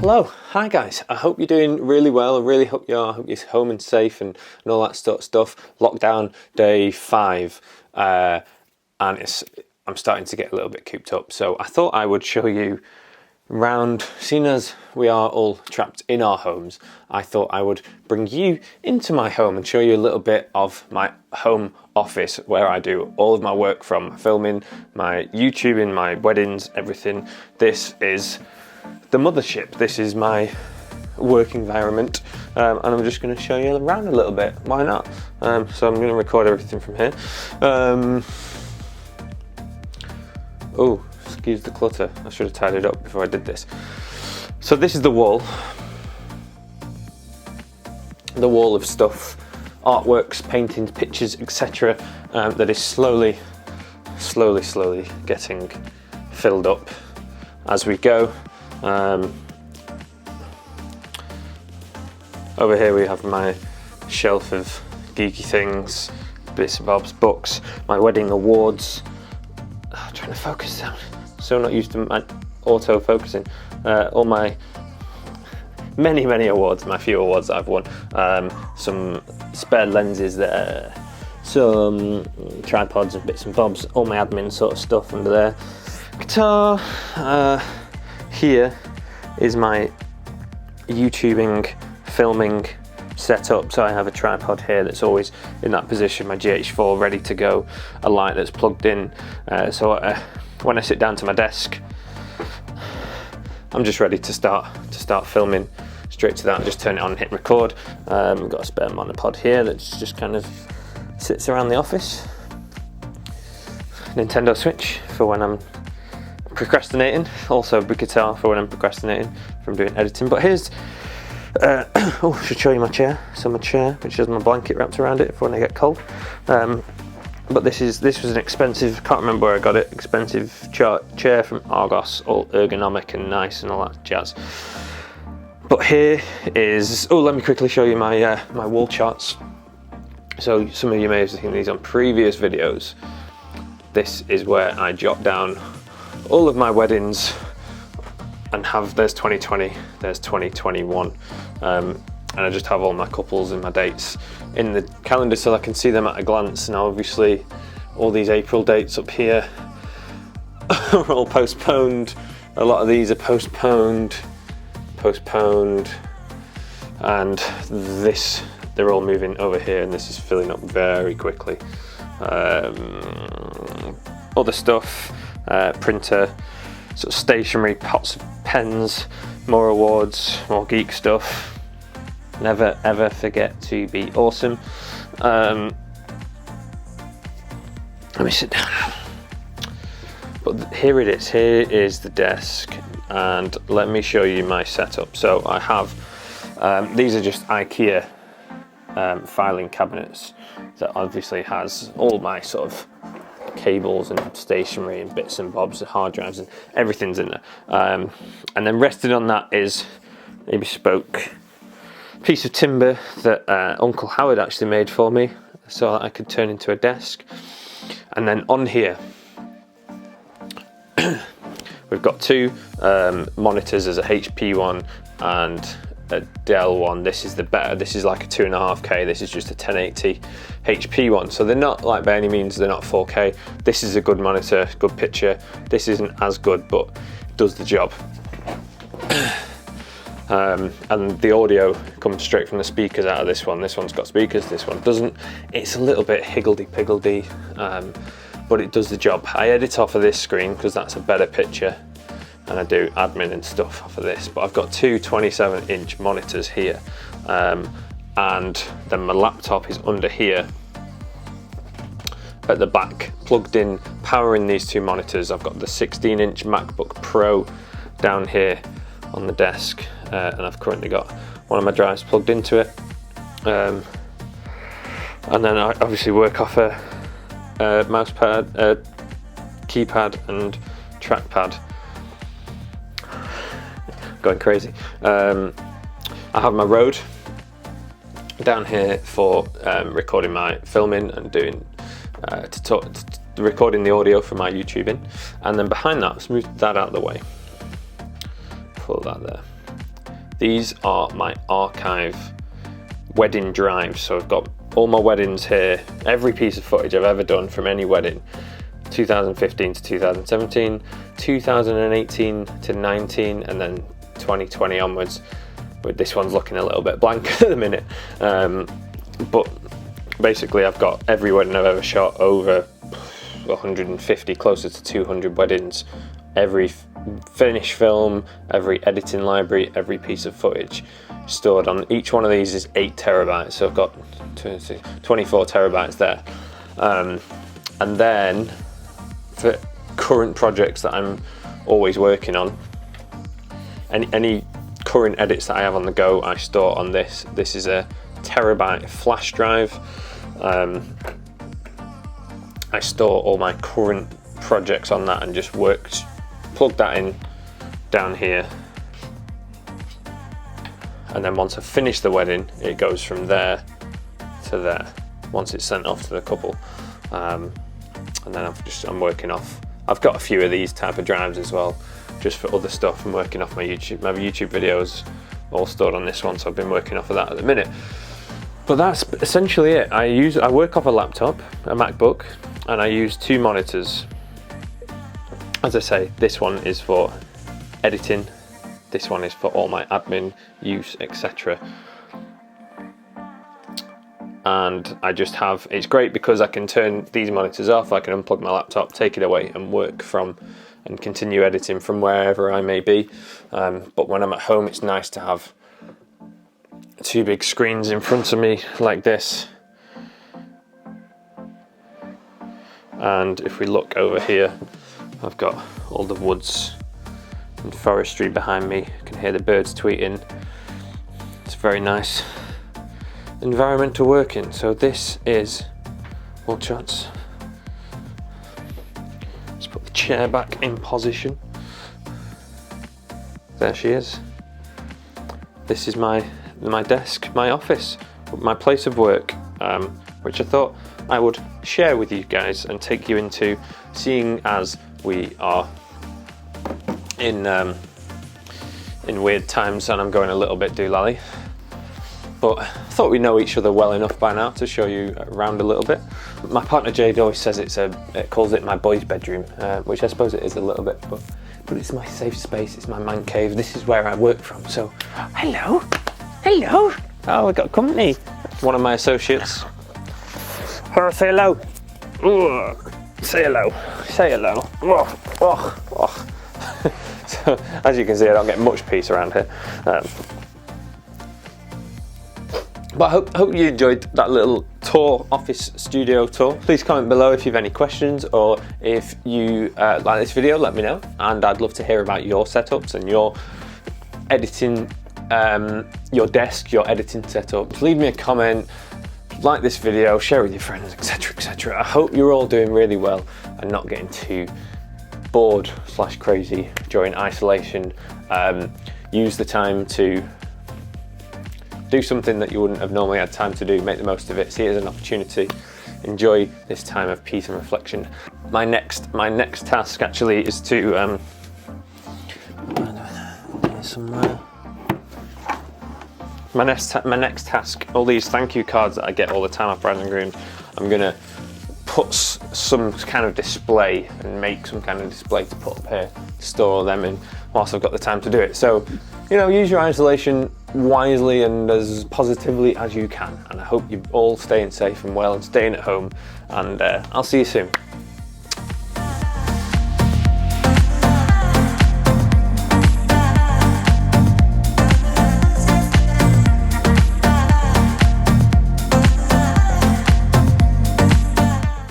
Hello, hi guys. I hope you're doing really well. I really hope you are. I hope you're home and safe and all that sort of stuff. Lockdown day 5, and I'm starting to get a little bit cooped up. So I thought I would show you round, seeing as we are all trapped in our homes, I thought I would bring you into my home and show you a little bit of my home office where I do all of my work, from filming, my YouTubing, my weddings, everything. This is the mothership. This is my work environment, and I'm just going to show you around a little bit. Why not? So I'm going to record everything from here. Oh, excuse the clutter. I should have tied it up before I did this. So this is the wall of stuff, artworks, paintings, pictures, etc. That is slowly getting filled up as we go. Over here we have my shelf of geeky things, bits and bobs, books, my wedding awards. I'm trying to focus down. So not used to my auto focusing. All my many awards, my few awards that I've won. Some spare lenses there, some tripods and bits and bobs, all my admin sort of stuff under there. Guitar. Here is my YouTubing, filming setup. So I have a tripod here that's always in that position, my GH4 ready to go, a light that's plugged in. So when I sit down to my desk, I'm just ready to start filming straight to that. Just turn it on and hit record. I've got a spare monopod here that just kind of sits around the office. Nintendo Switch for when I'm procrastinating. Also a big guitar for when I'm procrastinating from doing editing. But here's I should show you my chair. So my chair, which has my blanket wrapped around it for when I get cold. But this was an expensive, can't remember where I got it, expensive chair from Argos, all ergonomic and nice and all that jazz. But here is, let me quickly show you my my wall charts. So some of you may have seen these on previous videos. This is where I jot down all of my weddings and there's 2020, there's 2021, and I just have all my couples and my dates in the calendar so I can see them at a glance. Now obviously all these April dates up here are all postponed. A lot of these are postponed, and they're all moving over here, and this is filling up very quickly. Other stuff, printer, sort of stationery, pots of pens, more awards, more geek stuff. Never ever forget to be awesome. Let me sit down. But here it is. Here is the desk, and let me show you my setup. So I have these are just IKEA filing cabinets that obviously has all my sort of cables and stationery and bits and bobs and hard drives and everything's in there. And then rested on that is a bespoke piece of timber that Uncle Howard actually made for me so that I could turn into a desk. And then on here we've got two monitors. There's a HP one and a Dell one. This is the better. This is like a 2.5K. This is just a 1080 HP one. So they're not, like, by any means they're not 4K. This is a good monitor, good picture. This isn't as good, but it does the job. And the audio comes straight from the speakers out of this one. This one's got speakers, this one doesn't. It's a little bit higgledy-piggledy, but it does the job. I edit off of this screen because that's a better picture, and I do admin and stuff off of this. But I've got two 27-inch monitors here, and then my laptop is under here at the back, plugged in, powering these two monitors. I've got the 16-inch MacBook Pro down here on the desk, and I've currently got one of my drives plugged into it. And then I obviously work off a mouse pad, keypad and trackpad. Going crazy. I have my Rode down here for recording my filming and doing recording the audio for my YouTubing, and then behind that, let's move that out of the way, pull that there, These are my archive wedding drives. So I've got all my weddings here, every piece of footage I've ever done from any wedding, 2015 to 2017, 2018 to 19, and then 2020 onwards. But this one's looking a little bit blank at the minute. But basically I've got every wedding I've ever shot, over 150, closer to 200 weddings, every finished film, every editing library, every piece of footage stored on each one of these is 8 terabytes. So I've got 24 terabytes there. And then for current projects that I'm always working on, any current edits that I have on the go, I store on this. This is a terabyte flash drive. I store all my current projects on that and just plug that in down here. And then once I finish the wedding, it goes from there to there, once it's sent off to the couple. And then I'm working off. I've got a few of these type of drives as well, just for other stuff. I'm working off my YouTube videos, all stored on this one, so I've been working off of that at the minute. But that's essentially it. I work off a laptop, a MacBook, and I use 2 monitors. As I say, this one is for editing, this one is for all my admin use, etc. And I just have, it's great because I can turn these monitors off, I can unplug my laptop, take it away and work from, and continue editing from wherever I may be. But when I'm at home, it's nice to have 2 big screens in front of me like this. And if we look over here, I've got all the woods and forestry behind me. You can hear the birds tweeting. It's a very nice environment to work in. So this is all shots. Let's put the chair back in position. There she is. This is my desk, my office, my place of work, which I thought I would share with you guys and take you into, seeing as we are in weird times and I'm going a little bit doolally. But I thought we know each other well enough by now to show you around a little bit. My partner Jade always says it calls it my boys' bedroom, which I suppose it is a little bit, but it's my safe space, it's my man cave. This is where I work from, so hello. Oh, we got company. One of my associates. Say hello. Ooh. Say hello. Oh. So, as you can see, I don't get much peace around here. But I hope you enjoyed that little tour, office studio tour. Please comment below if you have any questions, or if you like this video, let me know. And I'd love to hear about your setups and your editing, your desk, your editing setups. Leave me a comment, like this video, share with your friends, etc, etc. I hope you're all doing really well and not getting too bored / crazy during isolation. Use the time to do something that you wouldn't have normally had time to do. Make the most of it, see it as an opportunity. Enjoy this time of peace and reflection. My next task actually is to somewhere. My next task, all these thank you cards that I get all the time off Bride and Groom, I'm gonna put some kind of display and make some kind of display to put up here, to store them in whilst I've got the time to do it. So, you know, use your isolation wisely and as positively as you can. And I hope you're all staying safe and well and staying at home. And I'll see you soon.